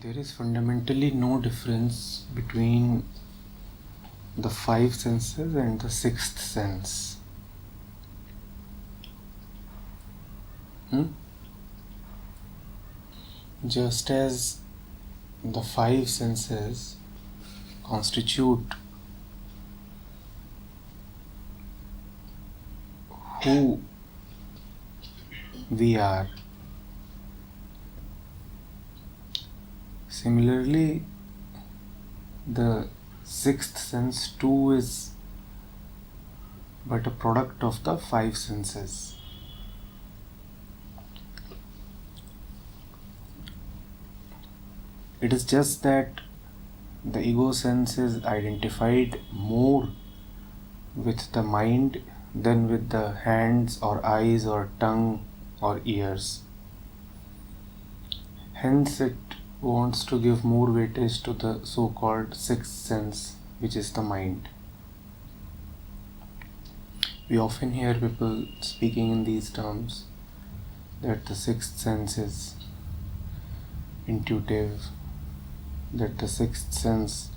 There is fundamentally no difference between the five senses and the sixth sense. Just as the five senses constitute who we are, similarly, the sixth sense too is but a product of the five senses. It is just that the ego sense is identified more with the mind than with the hands or eyes or tongue or ears. Hence it wants to give more weightage to the so-called sixth sense, which is the mind. We often hear people speaking in these terms, that the sixth sense is intuitive, that the sixth sense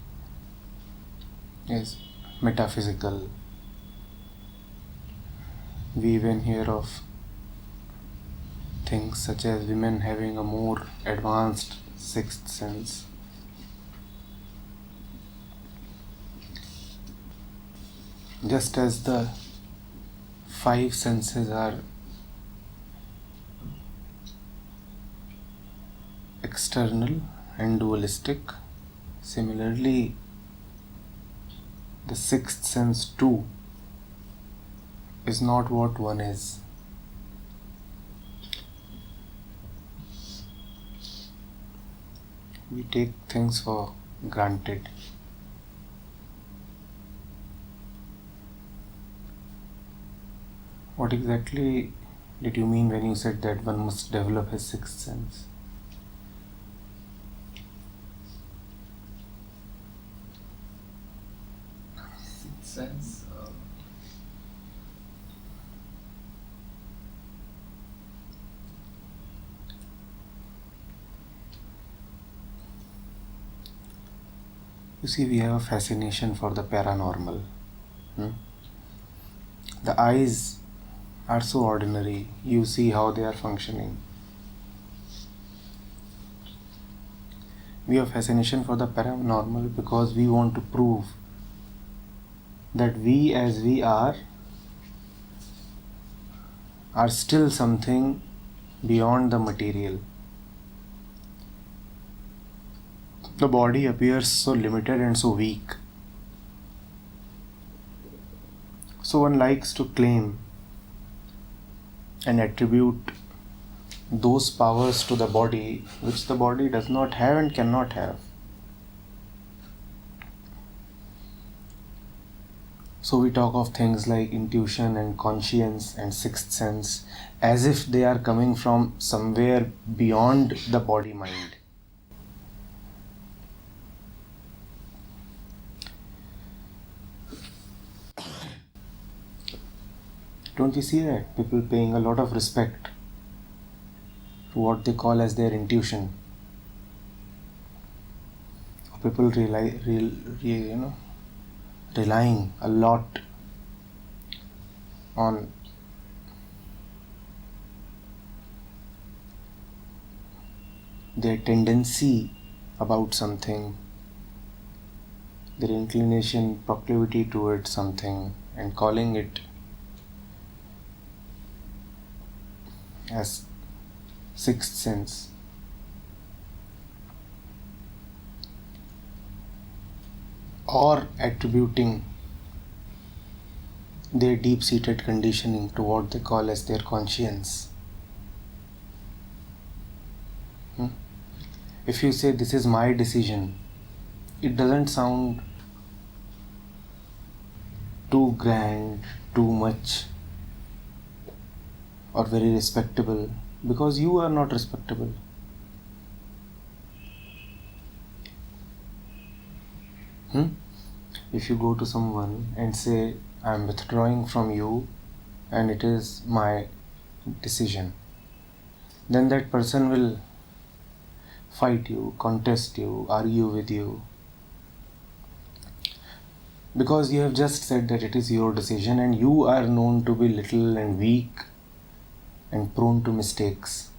is metaphysical. We even hear of things such as women having a more advanced sixth sense. Just as the five senses are external and dualistic, similarly the sixth sense too is not what one is. We take things for granted. What exactly did you mean when you said that one must develop his sixth sense? Sixth sense? You see, we have a fascination for the paranormal. The eyes are so ordinary. You see how they are functioning. We have fascination for the paranormal because we want to prove that we as we are still something beyond the material. The body appears so limited and so weak. So one likes to claim and attribute those powers to the body which the body does not have and cannot have. So we talk of things like intuition and conscience and sixth sense as if they are coming from somewhere beyond the body-mind. Don't you see that? People paying a lot of respect to what they call as their intuition. People relying a lot on their tendency about something, their inclination, proclivity towards something, and calling it as sixth sense. Or attributing their deep-seated conditioning to what they call as their conscience. If you say this is my decision, it doesn't sound too grand, too much, or very respectable, because you are not respectable. If you go to someone and say, I am withdrawing from you and it is my decision, then that person will fight you, contest you, argue with you. Because you have just said that it is your decision and you are known to be little and weak and prone to mistakes.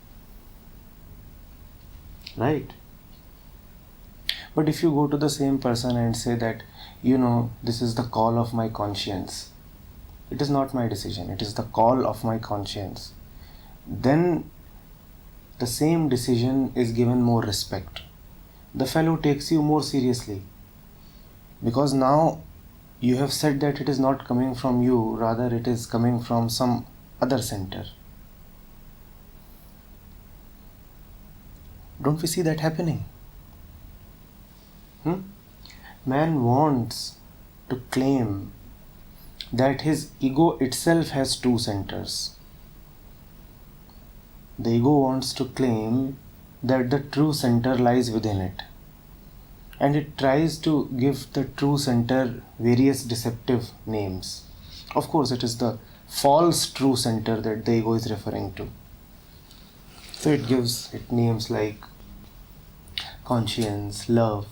Right? But if you go to the same person and say that, this is the call of my conscience, it is not my decision, it is the call of my conscience, then the same decision is given more respect. The fellow takes you more seriously. Because now you have said that it is not coming from you, rather it is coming from some other center. Don't we see that happening? Man wants to claim that his ego itself has two centers. The ego wants to claim that the true center lies within it. And it tries to give the true center various deceptive names. Of course, it is the false true center that the ego is referring to. So it gives it names like conscience, love,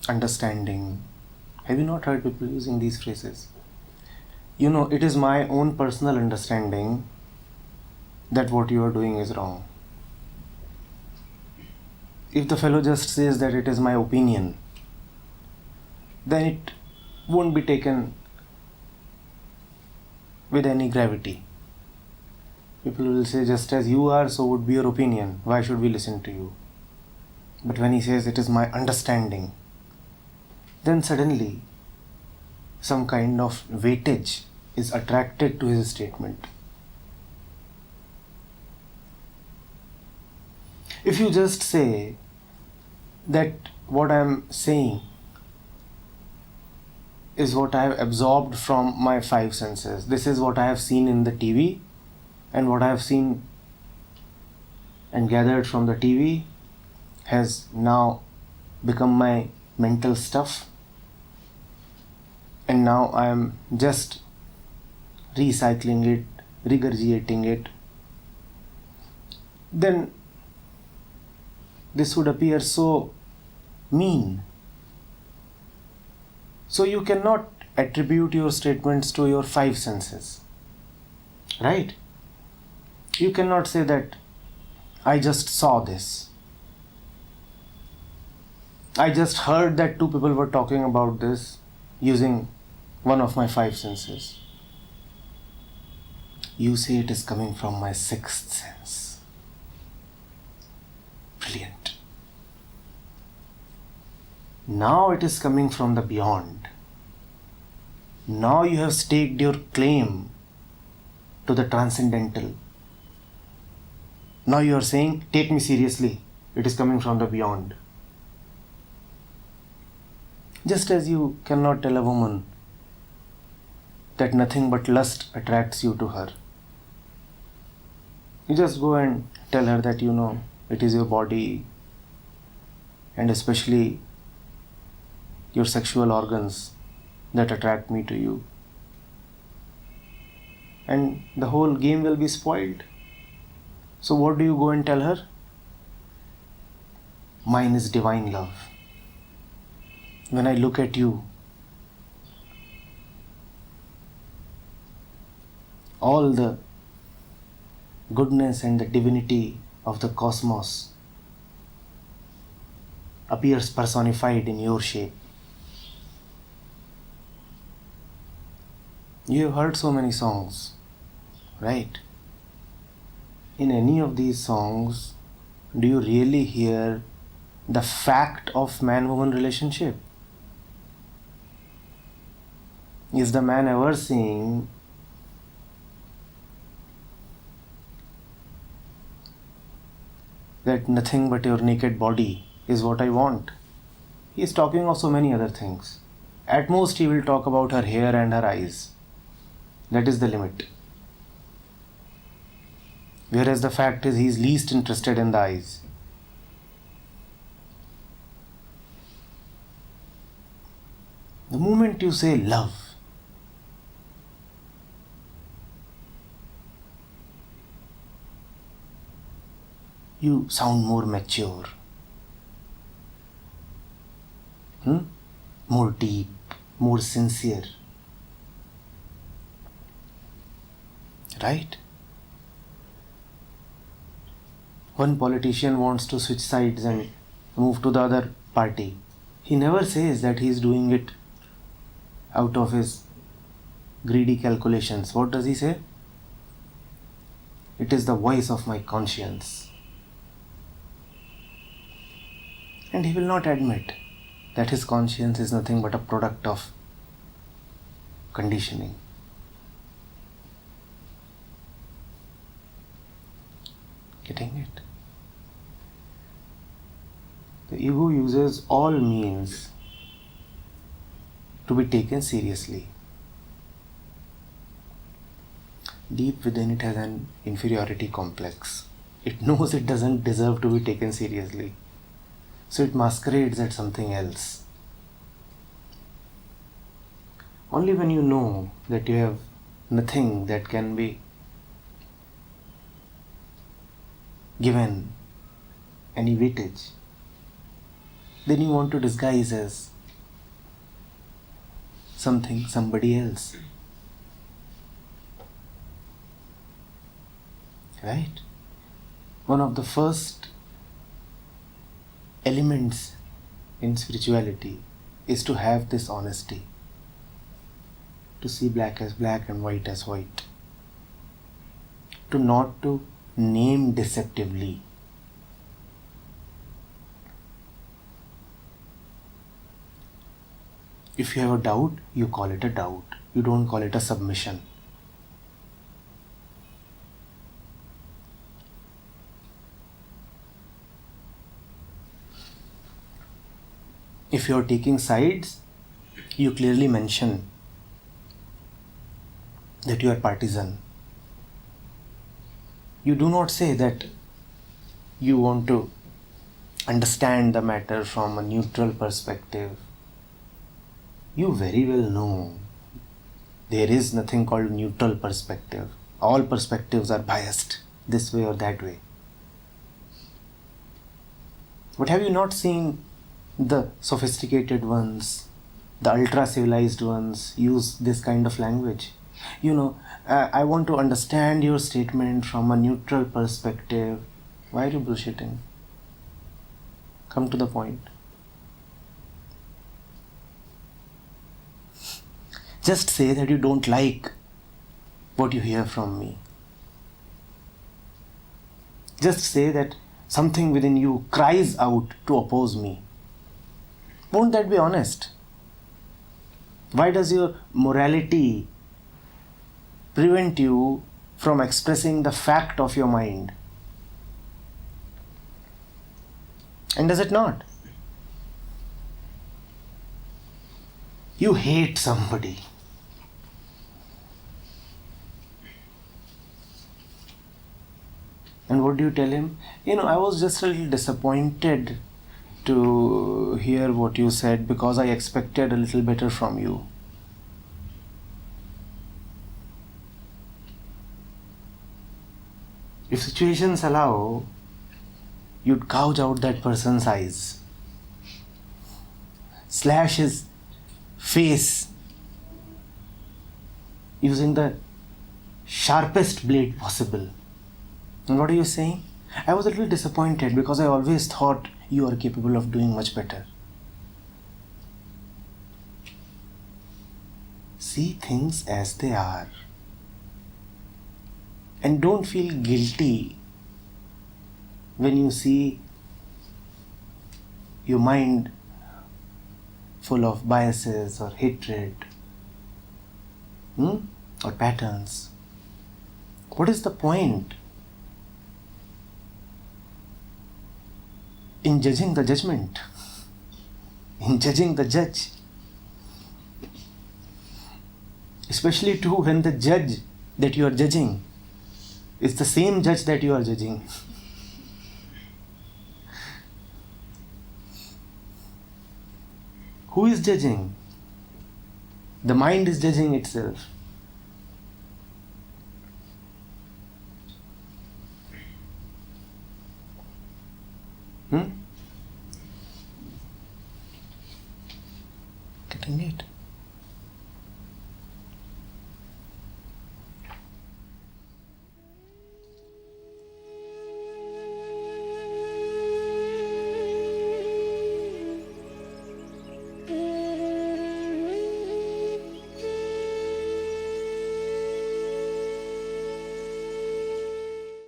understanding. Have you not heard people using these phrases? It is my own personal understanding that what you are doing is wrong. If the fellow just says that it is my opinion, then it won't be taken with any gravity. People will say, just as you are, so would be your opinion. Why should we listen to you? But when he says it is my understanding, then suddenly some kind of weightage is attracted to his statement. If you just say that what I am saying is what I have absorbed from my five senses, this is what I have seen in the TV, and what I have seen and gathered from the TV has now become my mental stuff, and now I am just recycling it, regurgitating it, then this would appear so mean. So you cannot attribute your statements to your five senses, right? You cannot say that I just saw this, I just heard that two people were talking about this using one of my five senses. You say it is coming from my sixth sense. Brilliant. Now it is coming from the beyond. Now you have staked your claim to the transcendental. Now you are saying, take me seriously, it is coming from the beyond. Just as you cannot tell a woman that nothing but lust attracts you to her. You just go and tell her that it is your body and especially your sexual organs that attract me to you. And the whole game will be spoiled. So what do you go and tell her? Mine is divine love. When I look at you, all the goodness and the divinity of the cosmos appears personified in your shape. You have heard so many songs, right? In any of these songs, do you really hear the fact of man-woman relationship? Is the man ever saying that nothing but your naked body is what I want? He is talking of so many other things. At most he will talk about her hair and her eyes. That is the limit. Whereas the fact is he is least interested in the eyes. The moment you say love, You sound more mature, more deep, more sincere. Right? One politician wants to switch sides and move to the other party. He never says that he is doing it out of his greedy calculations. What does he say? It is the voice of my conscience. And he will not admit that his conscience is nothing but a product of conditioning. Getting it? The ego uses all means to be taken seriously. Deep within it has an inferiority complex. It knows it doesn't deserve to be taken seriously. So it masquerades at something else. Only when you know that you have nothing that can be given any weightage, then you want to disguise as something, somebody else. Right? One of the first elements in spirituality is to have this honesty, to see black as black and white as white, to not to name deceptively. If you have a doubt, you call it a doubt. You don't call it a submission. If you are taking sides, you clearly mention that you are partisan. You do not say that you want to understand the matter from a neutral perspective. You very well know there is nothing called neutral perspective. All perspectives are biased this way or that way. But have you not seen the sophisticated ones, the ultra-civilized ones use this kind of language? I want to understand your statement from a neutral perspective. Why are you bullshitting? Come to the point. Just say that you don't like what you hear from me. Just say that something within you cries out to oppose me. Won't that be honest? Why does your morality prevent you from expressing the fact of your mind? And does it not? You hate somebody. And what do you tell him? I was just a little disappointed to hear what you said because I expected a little better from you. If situations allow, you'd gouge out that person's eyes, slash his face using the sharpest blade possible. And what are you saying? I was a little disappointed because I always thought you are capable of doing much better. See things as they are. And don't feel guilty when you see your mind full of biases or hatred or patterns. What is the point in judging the judgment, in judging the judge? Especially too when the judge that you are judging is the same judge that you are judging. Who is judging? The mind is judging itself. getting it?